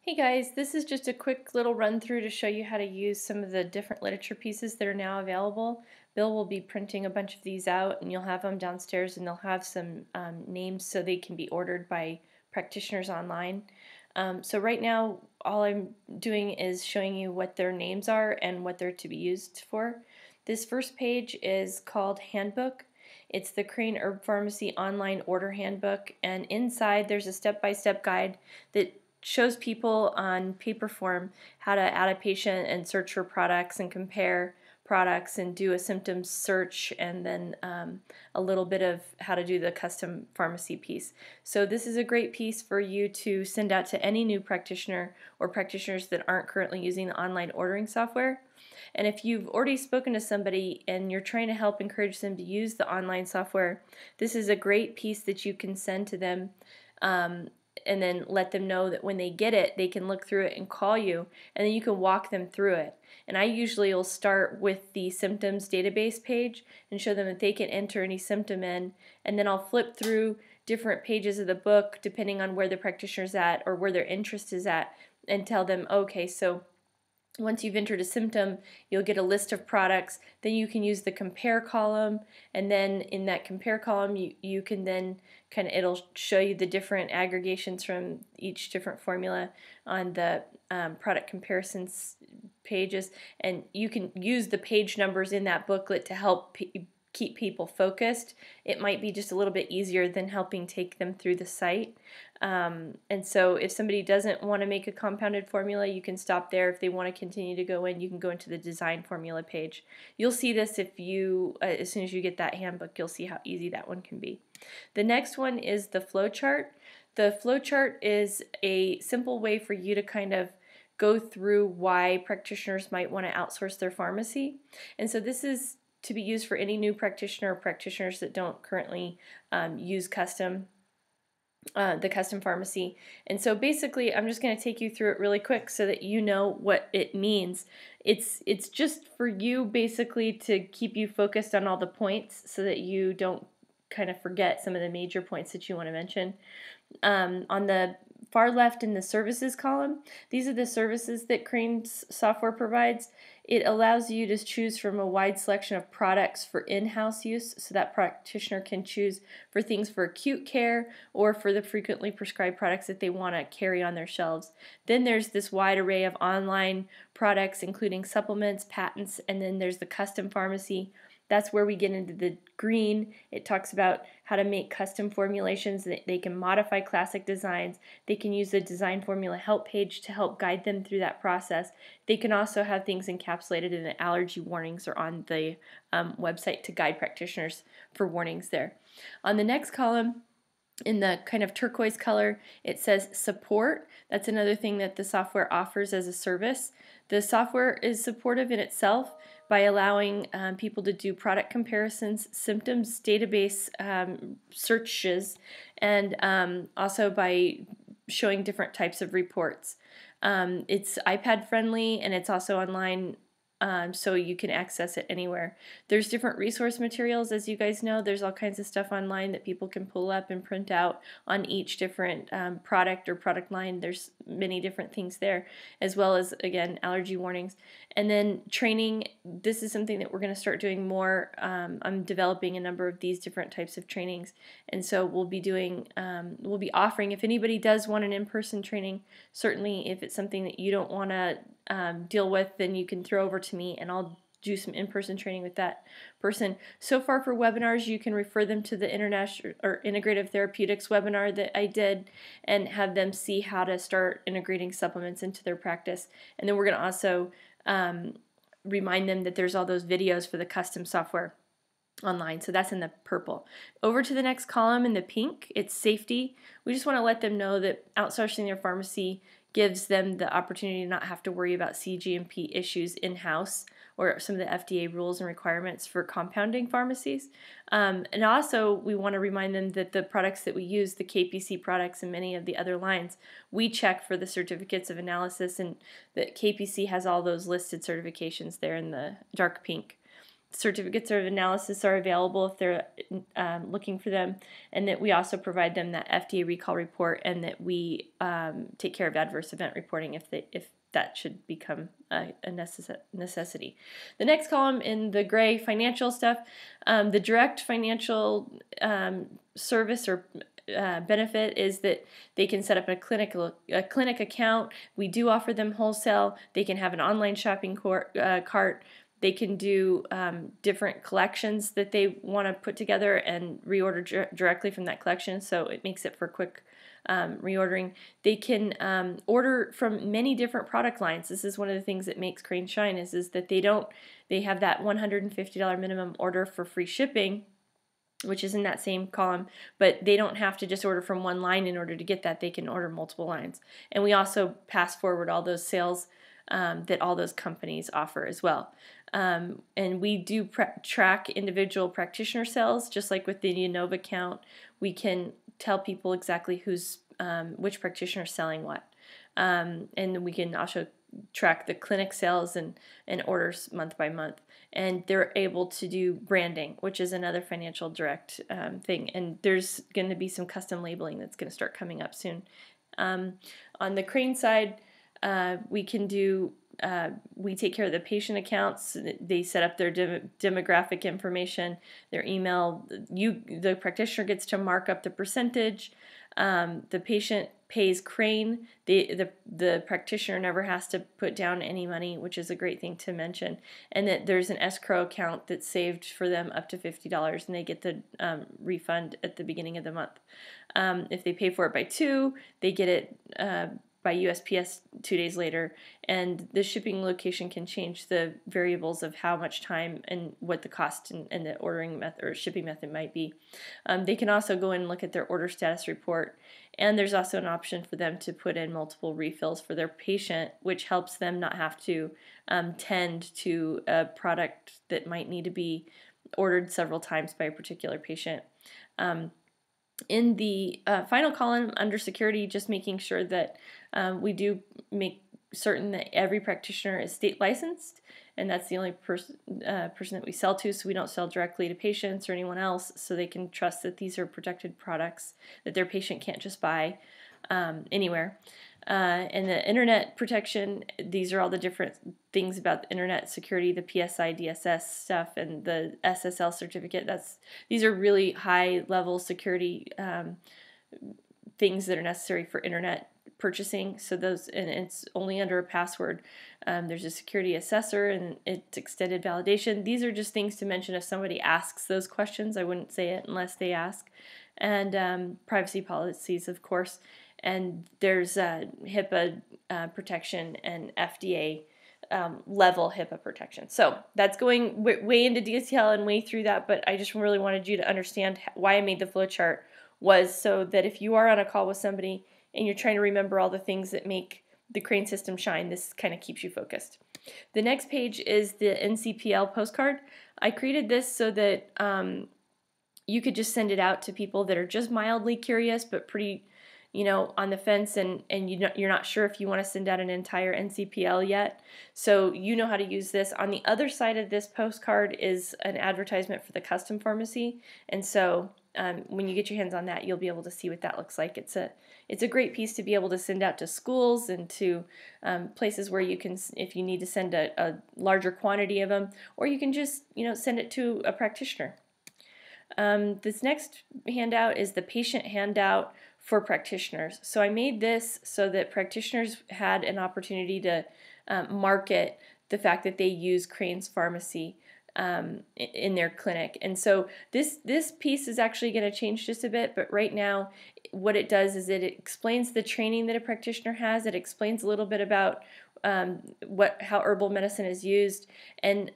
Hey guys, this is just a quick little run through to show you how to use some of the different literature pieces that are now available. Bill will be printing a bunch of these out and you'll have them downstairs, and they'll have some names so they can be ordered by practitioners online. So right now all I'm doing is showing you what their names are and what they're to be used for. This first page is called Handbook. It's the Crane Herb Pharmacy Online Order Handbook, and inside there's a step-by-step guide that shows people on paper form how to add a patient and search for products and compare products and do a symptoms search, and then a little bit of how to do the custom pharmacy piece. So this is a great piece for you to send out to any new practitioner or practitioners that aren't currently using the online ordering software. And if you've already spoken to somebody and you're trying to help encourage them to use the online software, this is a great piece that you can send to them, and then let them know that when they get it, they can look through it and call you, and then you can walk them through it. And I usually will start with the symptoms database page and show them that they can enter any symptom in, and then I'll flip through different pages of the book depending on where the practitioner's at or where their interest is at, and tell them, okay, so once you've entered a symptom, you'll get a list of products. Then you can use the compare column, and then in that compare column you can then it'll show you the different aggregations from each different formula on the product comparisons pages, and you can use the page numbers in that booklet to help keep people focused. It might be just a little bit easier than helping take them through the site. And so if somebody doesn't want to make a compounded formula, you can stop there. If they want to continue to go in, you can go into the design formula page. You'll see this if you, as soon as you get that handbook, you'll see how easy that one can be. The next one is the flow chart. The flow chart is a simple way for you to kind of go through why practitioners might want to outsource their pharmacy. And so this is to be used for any new practitioner or practitioners that don't currently use the custom pharmacy. And so basically I'm just going to take you through it really quick so that you know what it means. It's just for you basically to keep you focused on all the points so that you don't kind of forget some of the major points that you want to mention. On the far left in the services column, these are the services that Crane's software provides. It allows you to choose from a wide selection of products for in-house use, so that practitioner can choose for things for acute care or for the frequently prescribed products that they want to carry on their shelves. Then there's this wide array of online products, including supplements, patents, and then there's the custom pharmacy. That's where we get into the green. It talks about how to make custom formulations. They can modify classic designs. They can use the design formula help page to help guide them through that process. They can also have things encapsulated in the allergy warnings or on the website to guide practitioners for warnings there. On the next column, in the kind of turquoise color, it says support. That's another thing that the software offers as a service. The software is supportive in itself by allowing people to do product comparisons, symptoms database searches, and also by showing different types of reports. It's iPad friendly, and it's also online, so you can access it anywhere. There's different resource materials. As you guys know, there's all kinds of stuff online that people can pull up and print out on each different product or product line. There's many different things there, as well as, again, allergy warnings. And then training. This is something that we're going to start doing more. I'm developing a number of these different types of trainings, and so we'll be offering, if anybody does want an in-person training, certainly if it's something that you don't want to deal with, then you can throw over to me and I'll do some in-person training with that person. So far for webinars, you can refer them to the International or Integrative Therapeutics webinar that I did and have them see how to start integrating supplements into their practice. And then we're going to also remind them that there's all those videos for the custom software online. So that's in the purple. Over to the next column in the pink, it's safety. We just want to let them know that outsourcing their pharmacy gives them the opportunity to not have to worry about CGMP issues in-house or some of the FDA rules and requirements for compounding pharmacies. And also we want to remind them that the products that we use, the KPC products and many of the other lines, we check for the certificates of analysis, and that KPC has all those listed certifications there in the dark pink. certificates of analysis are available if they're looking for them, and that we also provide them that FDA recall report, and that we take care of adverse event reporting if that should become a necessity. The next column in the gray, financial stuff, the direct financial service or benefit is that they can set up a clinic account. We do offer them wholesale. They can have an online shopping cart. They can do different collections that they want to put together and reorder directly from that collection, so it makes it for quick reordering. They can order from many different product lines. This is one of the things that makes Crane shine is that they have that $150 minimum order for free shipping, which is in that same column, but they don't have to just order from one line in order to get that. They can order multiple lines. And we also pass forward all those sales that all those companies offer as well. And we do track individual practitioner sales, just like with the Unova count. We can tell people exactly which practitioner is selling what. And we can also track the clinic sales and orders month by month. And they're able to do branding, which is another financial direct thing. And there's going to be some custom labeling that's going to start coming up soon. On the Crane side, we can do we take care of the patient accounts. They set up their demographic information, their email. The practitioner gets to mark up the percentage. The patient pays Crane. The practitioner never has to put down any money, which is a great thing to mention. And that there's an escrow account that's saved for them up to $50, and they get the refund at the beginning of the month. If they pay for it by 2, they get it by USPS 2 days later, and the shipping location can change the variables of how much time and what the cost and the ordering method or shipping method might be. They can also go in and look at their order status report, and there's also an option for them to put in multiple refills for their patient, which helps them not have to tend to a product that might need to be ordered several times by a particular patient. In the final column under security, just making sure that we do make certain that every practitioner is state licensed, and that's the only person that we sell to, so we don't sell directly to patients or anyone else, so they can trust that these are protected products that their patient can't just buy anywhere. And the internet protection, these are all the different things about the internet security, the PSI DSS stuff, and the SSL certificate. These are really high level security things that are necessary for internet purchasing. So those, and it's only under a password. There's a security assessor and it's extended validation. These are just things to mention if somebody asks those questions. I wouldn't say it unless they ask. And privacy policies, of course. And there's HIPAA protection and FDA level HIPAA protection. So that's going way into detail and way through that, but I just really wanted you to understand why I made the flow chart, was so that if you are on a call with somebody and you're trying to remember all the things that make the Crane system shine, this kind of keeps you focused. The next page is the NCPL postcard. I created this so that you could just send it out to people that are just mildly curious but pretty on the fence, and you're not sure if you want to send out an entire NCPL yet. So you know how to use this. On the other side of this postcard is an advertisement for the custom pharmacy, and so when you get your hands on that, you'll be able to see what that looks like. It's a great piece to be able to send out to schools and to places where you can, if you need to send a larger quantity of them, or you can just send it to a practitioner. This next handout is the patient handout for practitioners. So I made this so that practitioners had an opportunity to market the fact that they use Crane's Pharmacy in their clinic. And so this piece is actually going to change just a bit, but right now what it does is it explains the training that a practitioner has. It explains a little bit about how herbal medicine is used, and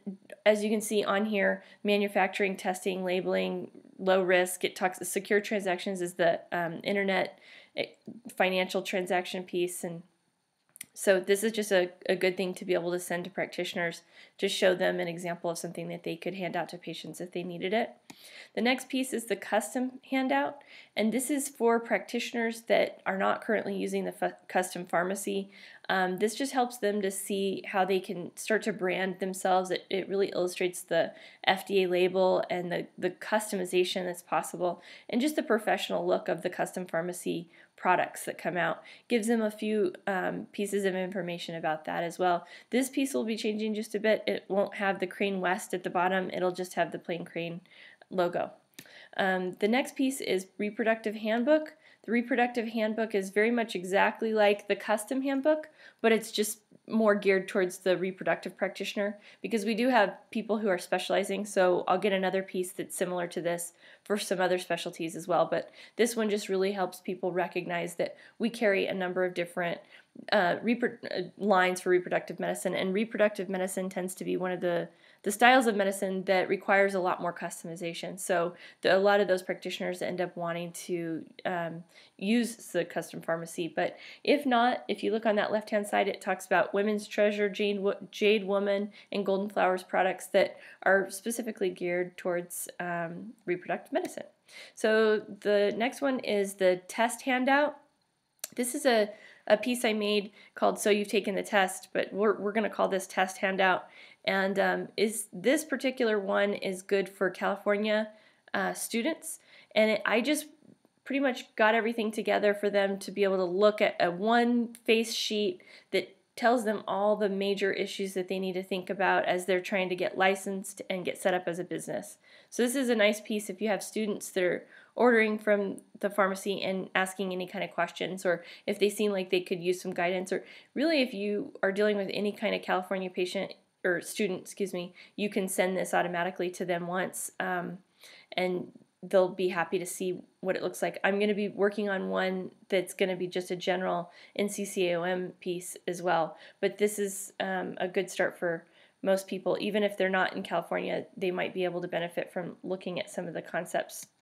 as you can see on here, manufacturing, testing, labeling, low risk. It talks secure transactions is the internet financial transaction piece, and So this is just a good thing to be able to send to practitioners to show them an example of something that they could hand out to patients if they needed it. The next piece is the custom handout, and this is for practitioners that are not currently using the custom pharmacy. This just helps them to see how they can start to brand themselves. It really illustrates the FDA label and the customization that's possible, and just the professional look of the custom pharmacy products that come out. Gives them a few pieces of information about that as well. This piece will be changing just a bit. It won't have the Crane West at the bottom. It'll just have the plain Crane logo. The next piece is reproductive handbook. The reproductive handbook is very much exactly like the custom handbook, but it's just more geared towards the reproductive practitioner, because we do have people who are specializing, so I'll get another piece that's similar to this for some other specialties as well, but this one just really helps people recognize that we carry a number of different lines for reproductive medicine, and reproductive medicine tends to be one of the styles of medicine that requires a lot more customization. So a lot of those practitioners end up wanting to use the custom pharmacy. But if not, if you look on that left-hand side, it talks about Women's Treasure, Jade Woman, and Golden Flowers products that are specifically geared towards reproductive medicine. So the next one is the test handout. This is a piece I made called So You've Taken the Test, but we're going to call this test handout. And this particular one is good for California students, and I just pretty much got everything together for them to be able to look at a one face sheet that tells them all the major issues that they need to think about as they're trying to get licensed and get set up as a business. So this is a nice piece if you have students that are ordering from the pharmacy and asking any kind of questions, or if they seem like they could use some guidance, or really if you are dealing with any kind of California patient or student, excuse me, you can send this automatically to them once, and they'll be happy to see what it looks like. I'm going to be working on one that's going to be just a general NCCAOM piece as well, but this is a good start for most people. Even if they're not in California, they might be able to benefit from looking at some of the concepts